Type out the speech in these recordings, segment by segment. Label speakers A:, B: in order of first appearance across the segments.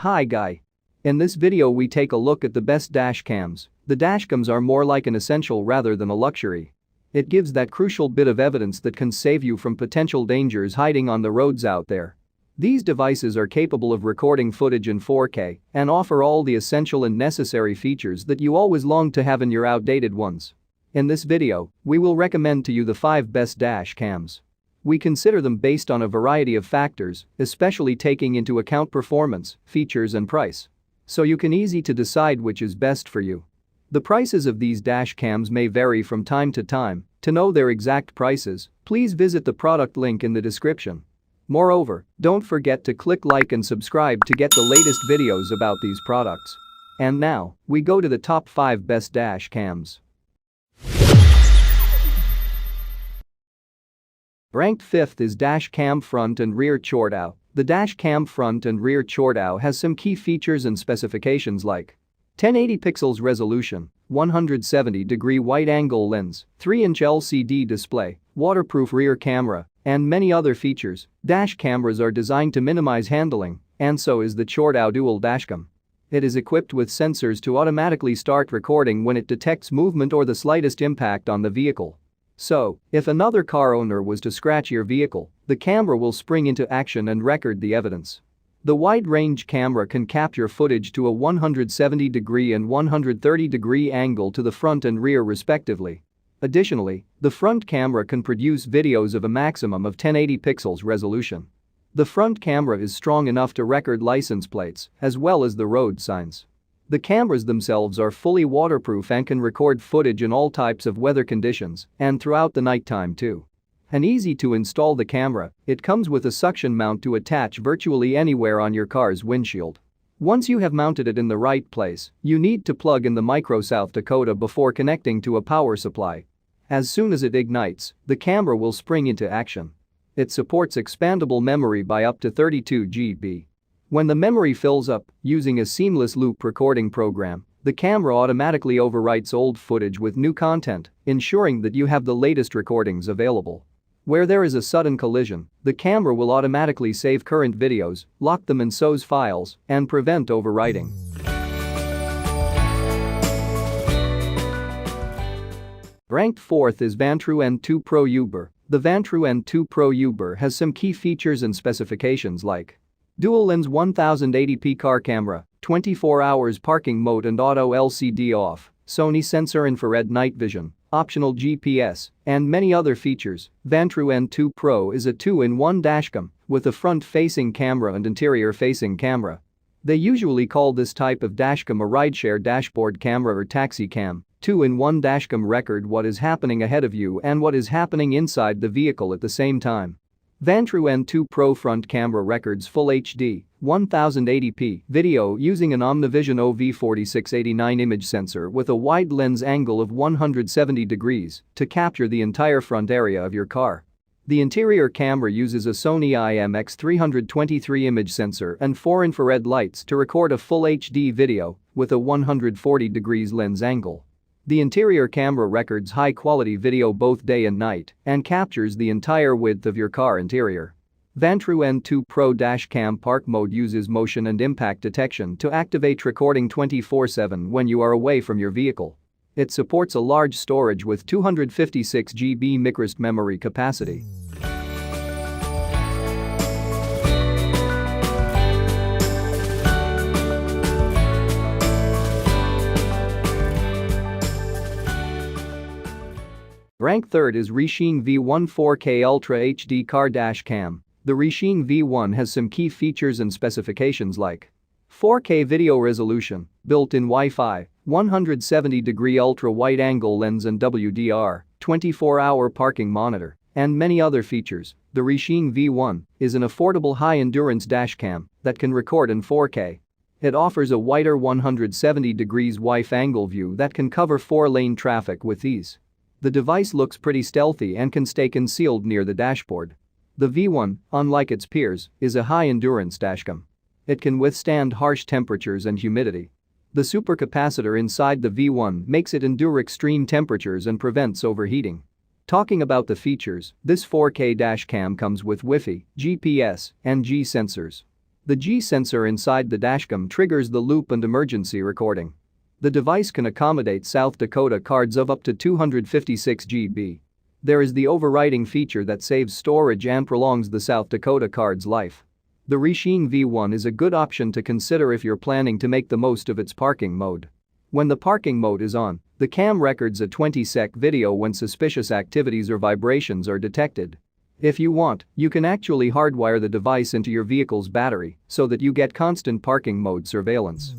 A: Hi guy. In this video we take a look at the best dash cams. The dash cams are more like an essential rather than a luxury. It gives that crucial bit of evidence that can save you from potential dangers hiding on the roads out there. These devices are capable of recording footage in 4K and offer all the essential and necessary features that you always longed to have in your outdated ones. In this video, we will recommend to you the 5 best dash cams. We consider them based on a variety of factors, especially taking into account performance, features and price. So you can easy to decide which is best for you. The prices of these dash cams may vary from time to time. To know their exact prices, please visit the product link in the description. Moreover, don't forget to click like and subscribe to get the latest videos about these products. And now, we go to the top 5 best dash cams. Ranked 5th is Dash Cam Front and Rear CHORTAU. The Dash Cam Front and Rear CHORTAU has some key features and specifications like 1080 pixels resolution, 170-degree wide-angle lens, 3-inch LCD display, waterproof rear camera, and many other features. Dash cameras are designed to minimize handling, and so is the CHORTAU Dual Dashcam. It is equipped with sensors to automatically start recording when it detects movement or the slightest impact on the vehicle. So, if another car owner was to scratch your vehicle, the camera will spring into action and record the evidence. The wide-range camera can capture footage to a 170-degree and 130-degree angle to the front and rear respectively. Additionally, the front camera can produce videos of a maximum of 1080 pixels resolution. The front camera is strong enough to record license plates as well as the road signs. The cameras themselves are fully waterproof and can record footage in all types of weather conditions and throughout the nighttime too. And easy to install the camera, it comes with a suction mount to attach virtually anywhere on your car's windshield. Once you have mounted it in the right place, you need to plug in the micro South Dakota before connecting to a power supply. As soon as it ignites, the camera will spring into action. It supports expandable memory by up to 32 GB. When the memory fills up, using a seamless loop recording program, the camera automatically overwrites old footage with new content, ensuring that you have the latest recordings available. Where there is a sudden collision, the camera will automatically save current videos, lock them in SOS files, and prevent overwriting. Ranked 4th is Vantrue N2 Pro Uber. The Vantrue N2 Pro Uber has some key features and specifications like dual lens 1080p car camera, 24 hours parking mode and auto LCD off, Sony sensor infrared night vision, optional GPS, and many other features. Vantrue N2 Pro is a 2-in-1 dashcam with a front-facing camera and interior-facing camera. They usually call this type of dashcam a rideshare dashboard camera or taxi cam. 2-in-1 dashcam record what is happening ahead of you and what is happening inside the vehicle at the same time. Vantrue N2 Pro front camera records full HD, 1080p video using an Omnivision OV4689 image sensor with a wide lens angle of 170 degrees to capture the entire front area of your car. The interior camera uses a Sony IMX323 image sensor and 4 infrared lights to record a full HD video with a 140 degrees lens angle. The interior camera records high-quality video both day and night and captures the entire width of your car interior. Vantrue N2 Pro Dash Cam Park Mode uses motion and impact detection to activate recording 24/7 when you are away from your vehicle. It supports a large storage with 256 GB microSD memory capacity. Ranked 3rd is Resheen V1 4K Ultra HD Car Dash Cam. The Resheen V1 has some key features and specifications like 4K video resolution, built-in Wi-Fi, 170-degree ultra-wide-angle lens and WDR, 24-hour parking monitor, and many other features. The Resheen V1 is an affordable high-endurance dashcam that can record in 4K. It offers a wider 170 degrees wide-angle view that can cover 4-lane traffic with ease. The device looks pretty stealthy and can stay concealed near the dashboard. The V1, unlike its peers, is a high-endurance dashcam. It can withstand harsh temperatures and humidity. The supercapacitor inside the V1 makes it endure extreme temperatures and prevents overheating. Talking about the features, this 4K dash cam comes with Wi-Fi, GPS, and G sensors. The G sensor inside the dashcam triggers the loop and emergency recording. The device can accommodate South Dakota cards of up to 256 GB. There is the overwriting feature that saves storage and prolongs the South Dakota card's life. The Resheen V1 is a good option to consider if you're planning to make the most of its parking mode. When the parking mode is on, the cam records a 20-sec video when suspicious activities or vibrations are detected. If you want, you can actually hardwire the device into your vehicle's battery so that you get constant parking mode surveillance.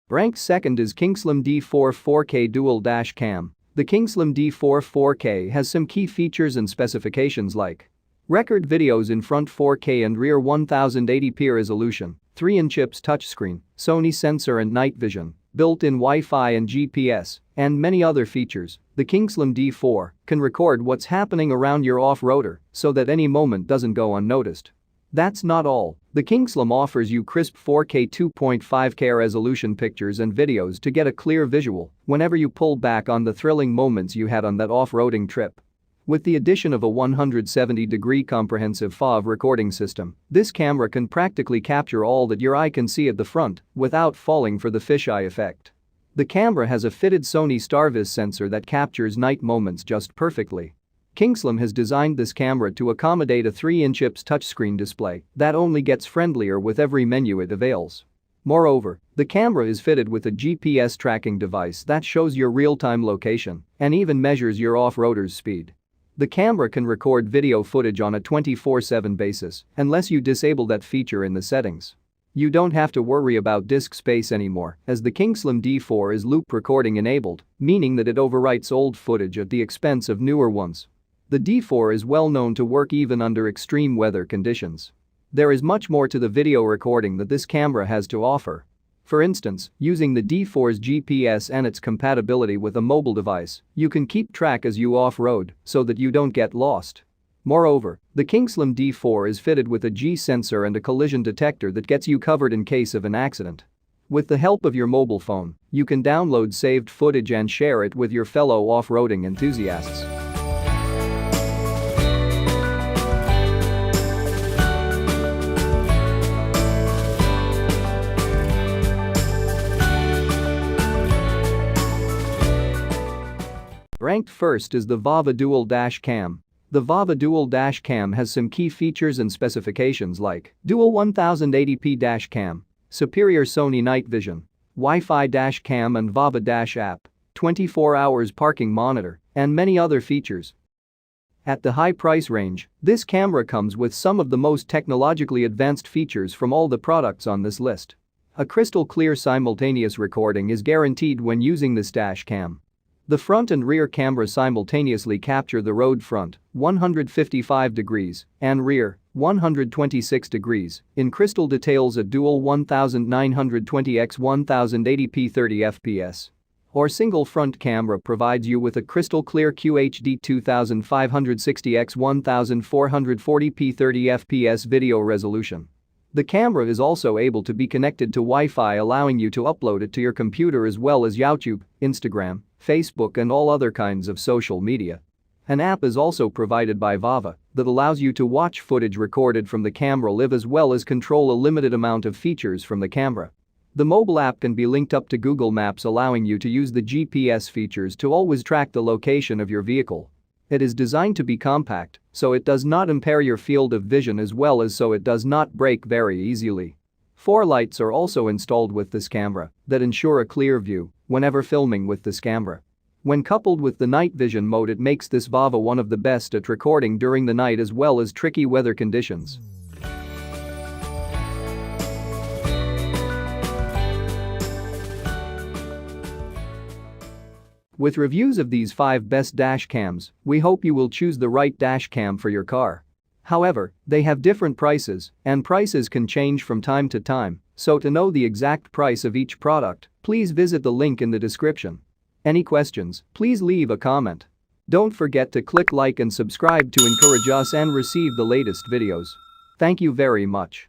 A: Ranked second is Kingslim D4 4K Dual Dash Cam. The Kingslim D4 4K has some key features and specifications like record videos in front 4K and rear 1080p resolution, 3-inch IPS touchscreen, Sony sensor and night vision, built-in Wi-Fi and GPS, and many other features. The Kingslim D4 can record what's happening around your off-roader so that any moment doesn't go unnoticed. That's not all. The Kingslim offers you crisp 4K 2.5K resolution pictures and videos to get a clear visual whenever you pull back on the thrilling moments you had on that off-roading trip. With the addition of a 170-degree comprehensive VAVA recording system, this camera can practically capture all that your eye can see at the front without falling for the fisheye effect. The camera has a fitted Sony StarVis sensor that captures night moments just perfectly. Kingslim has designed this camera to accommodate a 3-inch IPS touchscreen display that only gets friendlier with every menu it avails. Moreover, the camera is fitted with a GPS tracking device that shows your real-time location and even measures your off-roader's speed. The camera can record video footage on a 24/7 basis unless you disable that feature in the settings. You don't have to worry about disk space anymore, as the Kingslim D4 is loop recording enabled, meaning that it overwrites old footage at the expense of newer ones. The D4 is well known to work even under extreme weather conditions. There is much more to the video recording that this camera has to offer. For instance, using the D4's GPS and its compatibility with a mobile device, you can keep track as you off-road so that you don't get lost. Moreover, the Kingslim D4 is fitted with a G sensor and a collision detector that gets you covered in case of an accident. With the help of your mobile phone, you can download saved footage and share it with your fellow off-roading enthusiasts. Ranked first is the VAVA Dual Dash Cam. The VAVA Dual Dash Cam has some key features and specifications like Dual 1080p Dash Cam, superior Sony night vision, Wi-Fi Dash Cam and VAVA Dash app, 24 hours parking monitor, and many other features. At the high price range, this camera comes with some of the most technologically advanced features from all the products on this list. A crystal clear simultaneous recording is guaranteed when using this dash cam. The front and rear camera simultaneously capture the road front, 155 degrees, and rear, 126 degrees, in crystal details at dual 1920x 1080p 30 fps. Or single front camera provides you with a crystal clear QHD 2560x 1440p 30 fps video resolution. The camera is also able to be connected to Wi-Fi, allowing you to upload it to your computer as well as YouTube, Instagram, Facebook and all other kinds of social media. An app is also provided by VAVA that allows you to watch footage recorded from the camera live as well as control a limited amount of features from the camera. The mobile app can be linked up to Google Maps, allowing you to use the GPS features to always track the location of your vehicle. It is designed to be compact, so it does not impair your field of vision as well as so it does not break very easily. 4 lights are also installed with this camera that ensure a clear view whenever filming with this camera. When coupled with the night vision mode, it makes this VAVA one of the best at recording during the night as well as tricky weather conditions. With reviews of these 5 best dash cams, we hope you will choose the right dash cam for your car. However, they have different prices, and prices can change from time to time, so to know the exact price of each product, please visit the link in the description. Any questions, please leave a comment. Don't forget to click like and subscribe to encourage us and receive the latest videos. Thank you very much.